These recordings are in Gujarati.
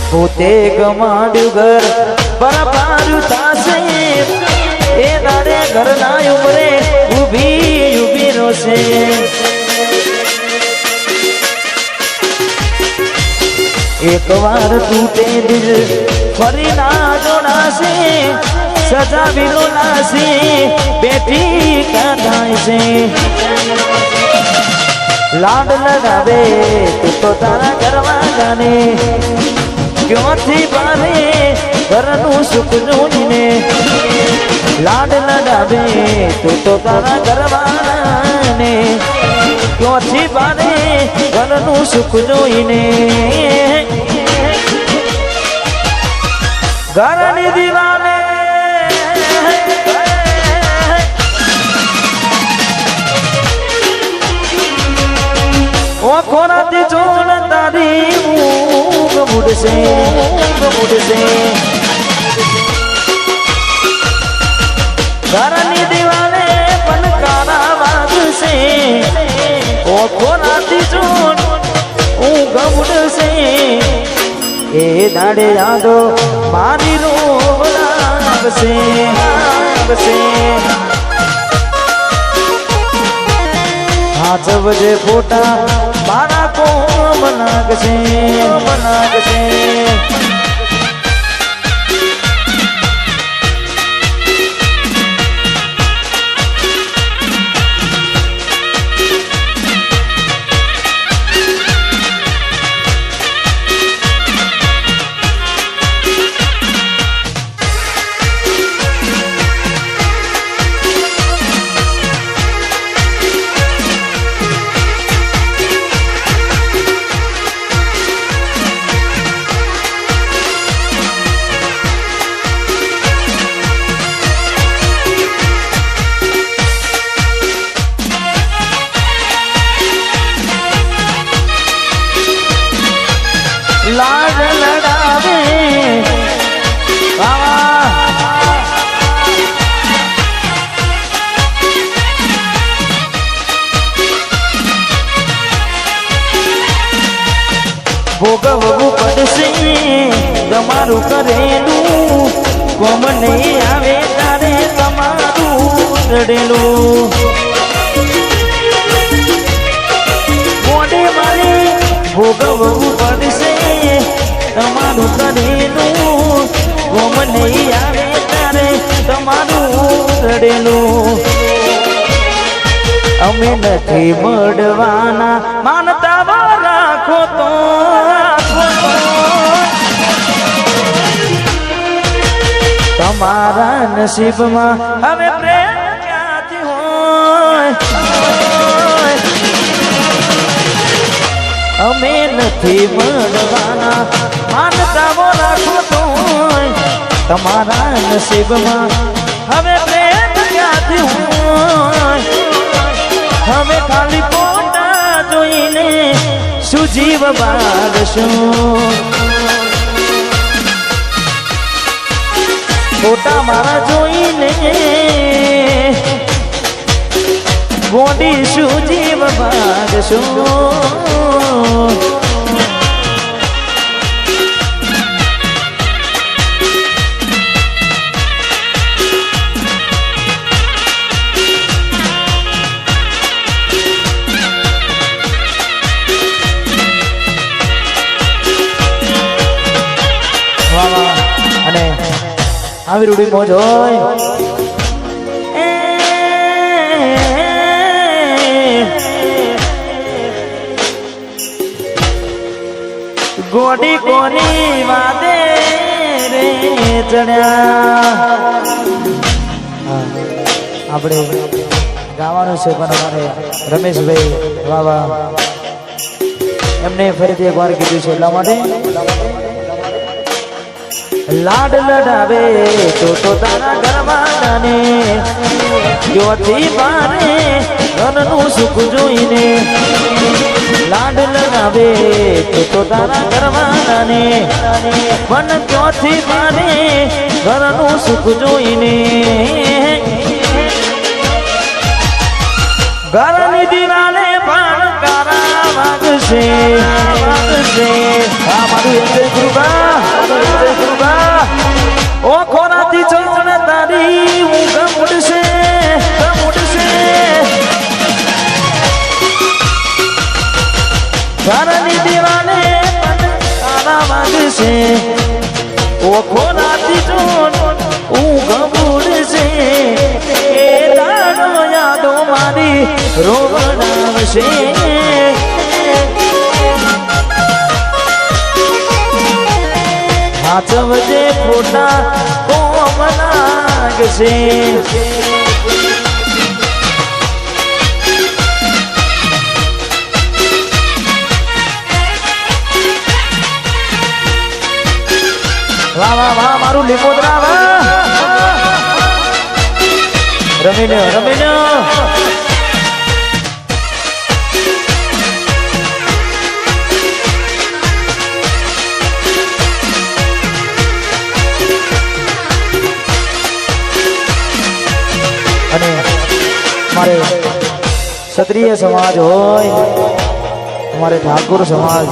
પોતે ગમાડ્યું ઘર બરબારું થાશે એ દાડે ઘરના ઉમરે ઊભી રોશે એક વાર તૂટે દિલ ફરી ના જોડાશે સજા વિનો નાશે બેટી કાઢાય છે લાડ લગાવે તું તો તારા ઘરમાં જાને ક્યોથી પારે ઘરનું સુખ જોઈને લાડ લગાવે તું તો તારા ઘરમાં ને ક્યોથી પારે ઘરનું સુખ જોઈને ઘરની દીવાને ઓ ખોરાતી જોડ તારી ઊંઘ મૂડશે ઘરની દીવાને પણ કારા વાગશે ઓ ખોરાતી જોડ ઊંઘ મૂડશે એ દાડે યાદો મારી રોવ લાગશે હાથ વજે ફોટા મારા કોમ નાગશે લાડ લડાવે ભોગવવું પડશે તમારું કરેલું કોમ નહીં આવે તારે તમારું રડેલું મોઢે મારી ભોગવવું પડશે તમારું કરેલું કોમ નહીં આવે તારે તમારું રડેલું અમે નથી મળવાના માનતા રાખો તો તમારા નસીબમાં હવે પ્રેમ ક્યાંથી હોય અમે નથી મળવાના માનતા રાખો તો તમારા નસીબમાં હવે પ્રેમ ક્યાંથી હોય હવે ખાલી પોતા જોઈને શું જીવ બાળશું ફોટા મારા જોઈને ગોડી શું જીવ બાળશું અને આવી રૂડી મોજ હોય ગોડી કોની વાદે રે ચડ્યા આપણે ગાવાનું છે પણ અમારે રમેશભાઈ વાવા એમને ફરીથી એક વાર કીધું છે એટલા માટે લાડ લડાવે તો તારા ઘરમાં ને ક્યોથી પારે ઘરનું સુખ જોઈને લાડ લડાવે તો તારા ઘરમાં ને પણ ક્યોથી પારે ઘરનું સુખ જોઈને ઘરની દિવાલે પણ કારા વાગશે આ મારું એક કૃપા ઘરની દીવાને તારા વાગશે ઓખો રાતી જોન ઊંઘ ઉડશે એ દાડો યાદો મારી રોવડાવશે હાથવજે ખોટા કોમ લાગશે વાહ વાહ વાહ મારું લીમોદરા વાહ રમીને રમીને અને મારે ક્ષત્રિય સમાજ હોય અમારે ઠાકોર સમાજ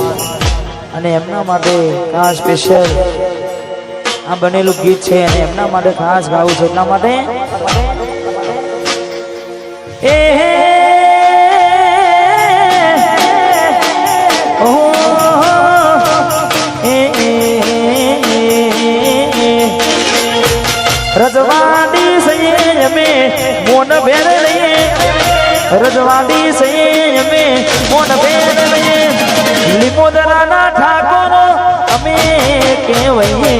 અને એમના માટે આ સ્પેશિયલ આ બનેલું ગીત છે અને એમના માટે ખાસ ગાવું છે એટલા માટે રજવાડી સૈયે મે મોન ભેર લઈએ રજવાડી સૈયે મે મોન ભેર લઈએ લીમોદરાના ઠાકોર અમે કહેવાઈએ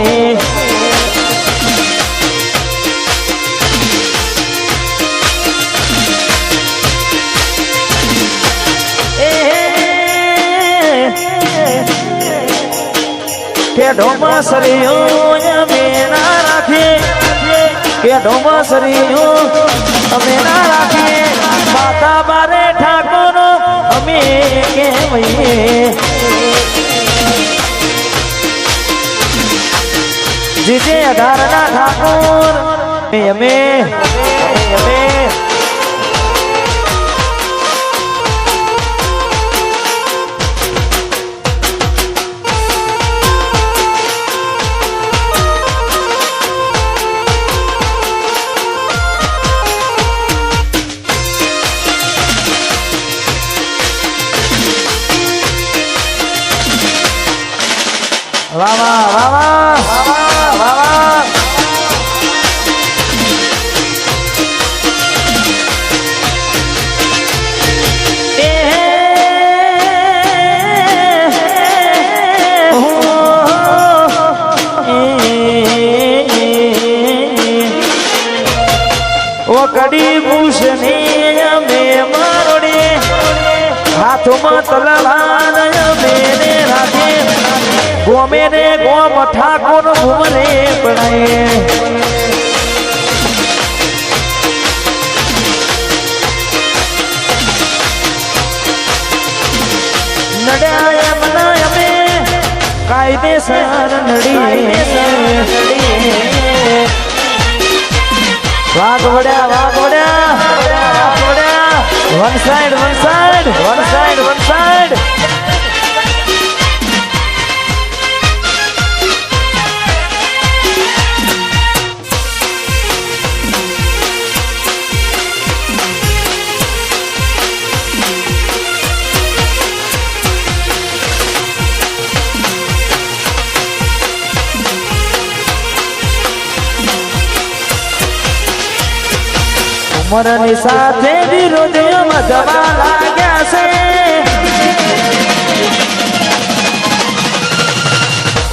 ઢોમાં સરિયો અમે ના રાખીએ કે ઢોમાં સરિયો અમે ના રાખીએ માતા બારે ઠાકોર અમે કહેવાઈએ જીજે 18 ના ઠાકોર અમે વાહ વાહ વાહ વાહ વાહ વાહ વાહ ઓ કડી ભૂષણે અમે મારોડે હાથમાં તલવાર અમે રાખે ગોમે રે ગોમ ઠાકોર ઘુમરે પડાય નડાય મનાય અમે કાયદેસર નડીએ વાઘોડ્યા વન સાઈડ ઉમરની સાથે વિરોધીઓમાં જવા લાગ્યા છે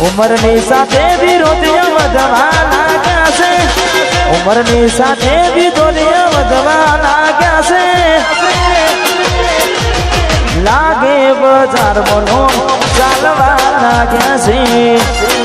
ઉમરની સાથે વિરોધીઓમાં જવા લાગ્યા છે ઉમરની સાથે વિરોધીઓમાં જવા લાગ્યા છે લાગે બજાર મનો ચાલવા લાગ્યા છે